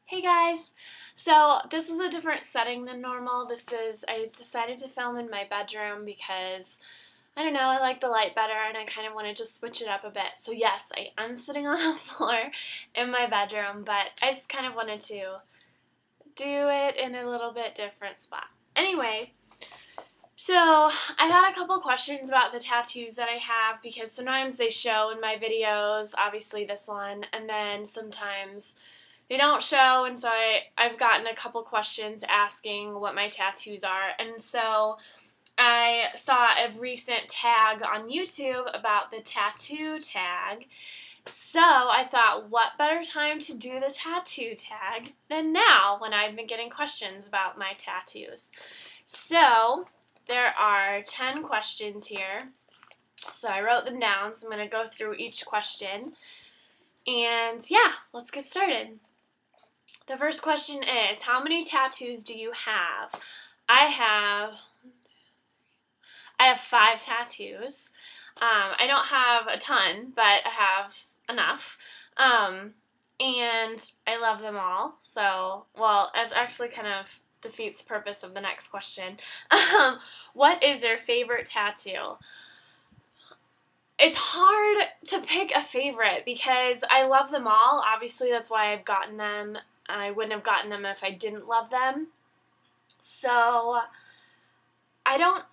Hey guys! So this is a different setting than normal. I decided to film in my bedroom because, I don't know, I like the light better and I kind of wanted to switch it up a bit. So yes, I am sitting on the floor in my bedroom, but I just kind of wanted to do it in a little bit different spot. Anyway, so I got a couple questions about the tattoos that I have because sometimes they show in my videos, obviously this one, and then sometimes they don't show, and so I've gotten a couple questions asking what my tattoos are, and so I saw a recent tag on YouTube about the tattoo tag, so I thought what better time to do the tattoo tag than now when I've been getting questions about my tattoos. So there are 10 questions here, so I wrote them down, so I'm going to go through each question, and yeah, let's get started. The first question is, how many tattoos do you have? I have 5 tattoos. I don't have a ton, but I have enough. And I love them all. So, well, it actually kind of defeats the purpose of the next question. What is your favorite tattoo? It's hard to pick a favorite because I love them all. Obviously, that's why I've gotten them. I wouldn't have gotten them if I didn't love them. So I don't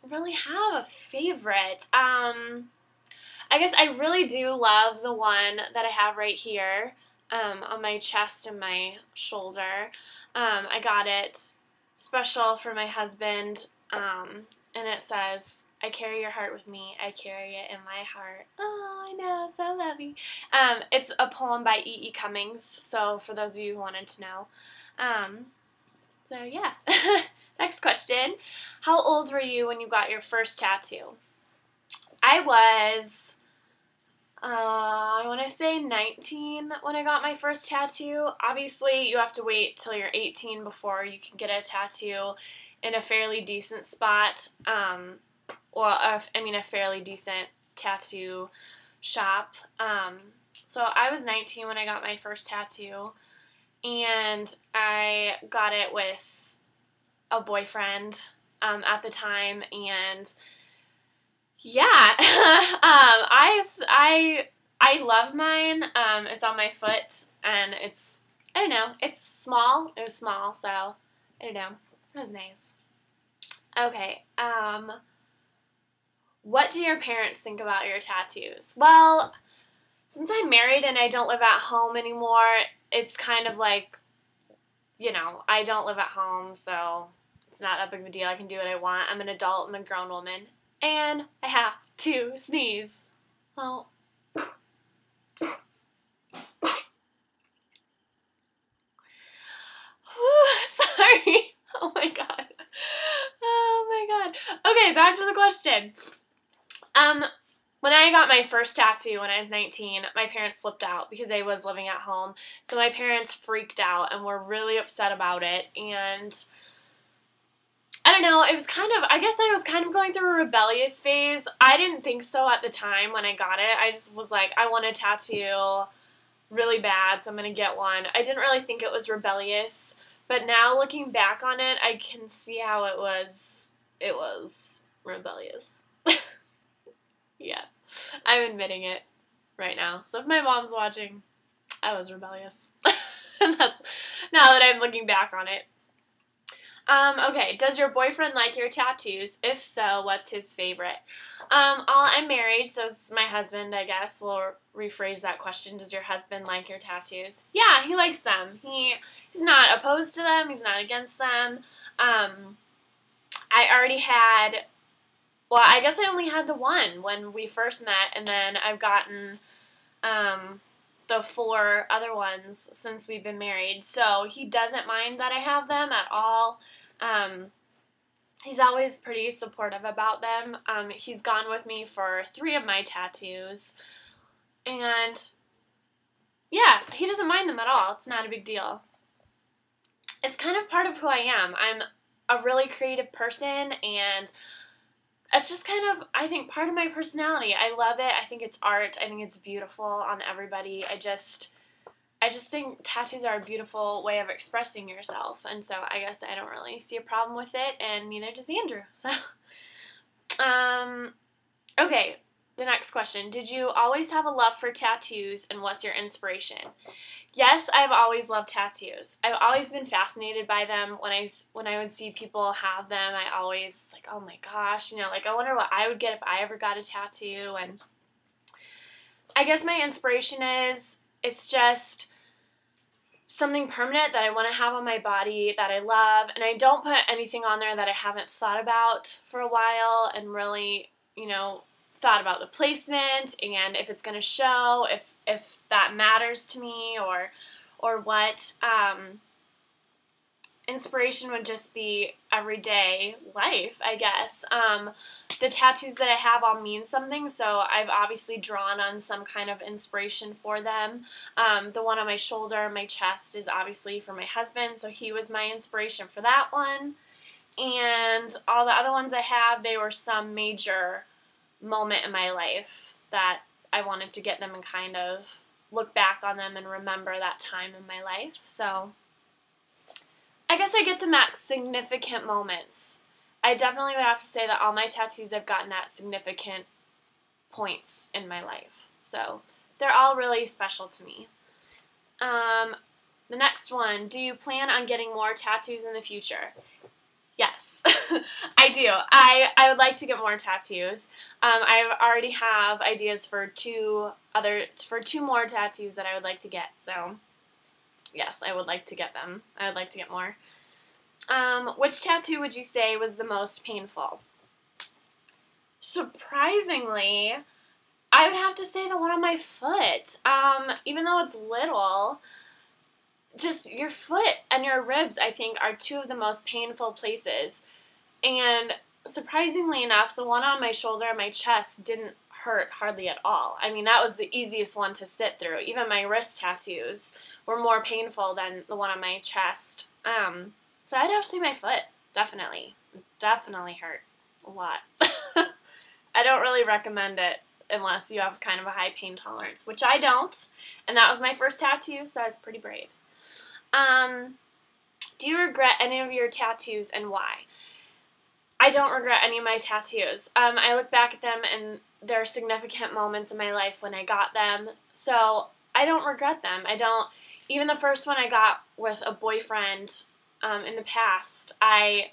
really have a favorite. I guess I really do love the one that I have right here on my chest and my shoulder. I got it special for my husband, and it says, "I carry your heart with me. I carry it in my heart." Oh, I know, so lovely. It's a poem by E.E. Cummings, so for those of you who wanted to know. So yeah. Next question. How old were you when you got your first tattoo? I was, I want to say 19 when I got my first tattoo. Obviously, you have to wait till you're 18 before you can get a tattoo in a fairly decent spot. A fairly decent tattoo shop. So I was 19 when I got my first tattoo, and I got it with a boyfriend at the time, and yeah, I love mine. It's on my foot, and I don't know, it's small. It was small, so I don't know. It was nice. Okay, what do your parents think about your tattoos? Well, since I'm married and I don't live at home anymore, it's kind of like, I don't live at home, so it's not that big of a deal. I can do what I want. I'm an adult. I'm a grown woman. And I have to sneeze. Oh. Sorry. Oh my god. Oh my god. Okay, back to the question. When I got my first tattoo when I was 19, my parents flipped out because I was living at home. So my parents freaked out and were really upset about it. And I don't know, I guess I was kind of going through a rebellious phase. I didn't think so at the time when I got it. I just was like, I want a tattoo really bad, so I'm going to get one. I didn't really think it was rebellious. But now looking back on it, I can see how it was rebellious. Yeah, I'm admitting it right now. So if my mom's watching, I was rebellious. And that's now that I'm looking back on it. Okay, does your boyfriend like your tattoos? If so, what's his favorite? I'm married, so it's my husband, I guess. We'll rephrase that question. Does your husband like your tattoos? Yeah, he likes them. He's not opposed to them. He's not against them. I guess I only had the one when we first met, and then I've gotten the 4 other ones since we've been married. So he doesn't mind that I have them at all. He's always pretty supportive about them. He's gone with me for 3 of my tattoos, and yeah, he doesn't mind them at all. It's not a big deal. It's kind of part of who I am. I'm a really creative person, and it's just kind of, I think, part of my personality. I love it. I think it's art. I think it's beautiful on everybody. I just think tattoos are a beautiful way of expressing yourself, and so I guess I don't really see a problem with it, and neither does Andrew. So, okay, the next question. Did you always have a love for tattoos, and what's your inspiration? Yes, I've always loved tattoos. I've always been fascinated by them. When I would see people have them, I always like, oh my gosh, like I wonder what I would get if I ever got a tattoo. And I guess my inspiration is it's just something permanent that I want to have on my body that I love, and I don't put anything on there that I haven't thought about for a while and really, thought about the placement and if it's going to show, if that matters to me or what. Inspiration would just be everyday life, I guess. The tattoos that I have all mean something, so I've obviously drawn on some kind of inspiration for them. The one on my shoulder, my chest, is obviously for my husband, so he was my inspiration for that one. And all the other ones I have, they were some major moment in my life that I wanted to get them and kind of look back on them and remember that time in my life. So I guess I get them at significant moments. I definitely would have to say that all my tattoos I've gotten at significant points in my life. So they're all really special to me. The next one, do you plan on getting more tattoos in the future? Yes, I do. I would like to get more tattoos. I already have ideas for two more tattoos that I would like to get. So yes, I would like to get them. I would like to get more. Which tattoo would you say was the most painful? Surprisingly, I would have to say the one on my foot. Even though it's little, just your foot and your ribs, I think, are two of the most painful places. And surprisingly enough, the one on my shoulder and my chest didn't hurt hardly at all. I mean, that was the easiest one to sit through. Even my wrist tattoos were more painful than the one on my chest. So I'd have to say my foot, definitely. Definitely hurt a lot. I don't really recommend it unless you have kind of a high pain tolerance, which I don't. And that was my first tattoo, so I was pretty brave. Do you regret any of your tattoos and why? I don't regret any of my tattoos. I look back at them and there are significant moments in my life when I got them, so I don't regret them. Even the first one I got with a boyfriend in the past, I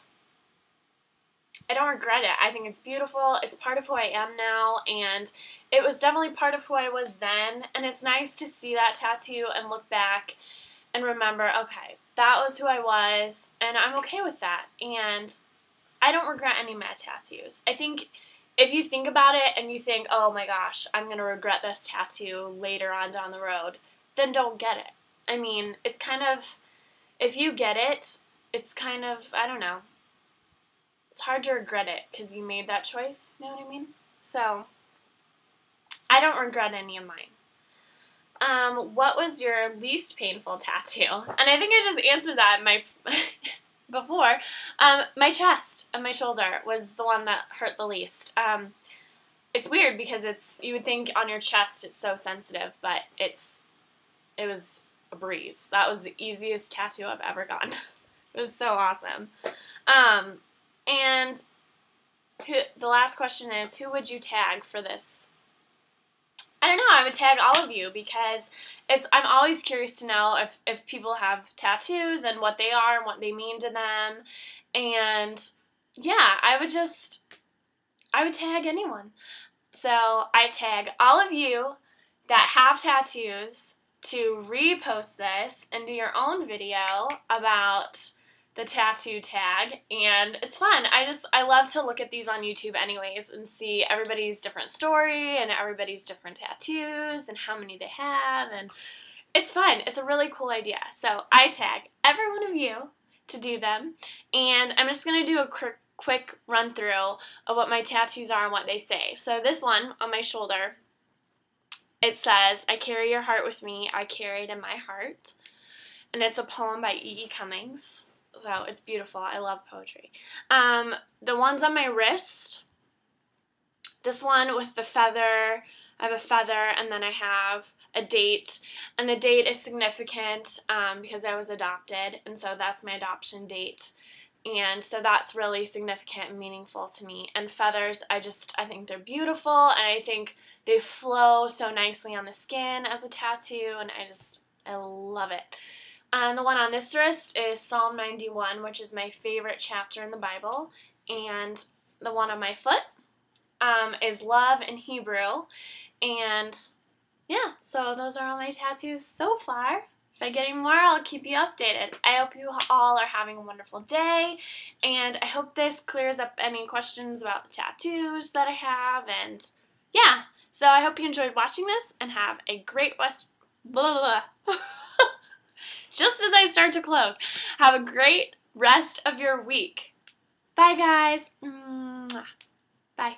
don't regret it. I think it's beautiful. It's part of who I am now, and it was definitely part of who I was then, and it's nice to see that tattoo and look back and remember, okay, that was who I was, and I'm okay with that, and I don't regret any of my tattoos. I think if you think about it and you think, oh my gosh, I'm going to regret this tattoo later on down the road, then don't get it. I mean, it's kind of, if you get it, it's kind of, I don't know, it's hard to regret it because you made that choice, you know what I mean? So, I don't regret any of mine. What was your least painful tattoo? And I think I just answered that in my before. My chest and my shoulder was the one that hurt the least. It's weird because you would think on your chest it's so sensitive, but it was a breeze. That was the easiest tattoo I've ever gotten. It was so awesome. And the last question is, who would you tag for this? I don't know, I would tag all of you because I'm always curious to know if people have tattoos and what they are and what they mean to them. And yeah, I would tag anyone. So I tag all of you that have tattoos to repost this and do your own video about the tattoo tag, and it's fun. I love to look at these on YouTube anyways and see everybody's different story and everybody's different tattoos and how many they have, and it's fun. It's a really cool idea. So I tag every one of you to do them, and I'm just going to do a quick run through of what my tattoos are and what they say. So this one on my shoulder, it says, I carry your heart with me, I carry it in my heart, and it's a poem by E.E. Cummings. So it's beautiful. I love poetry. The ones on my wrist, this one with the feather I have a feather, and then I have a date, and the date is significant because I was adopted, and so that's my adoption date, and so that's really significant and meaningful to me. And feathers, I think they're beautiful, and I think they flow so nicely on the skin as a tattoo, and I love it. And the one on this wrist is Psalm 91, which is my favorite chapter in the Bible, and the one on my foot is love in Hebrew. And yeah, so those are all my tattoos so far. If I get any more, I'll keep you updated. I hope you all are having a wonderful day, and I hope this clears up any questions about the tattoos that I have. And yeah, so I hope you enjoyed watching this, and have a great just as I start to close, have a great rest of your week. Bye, guys. Bye.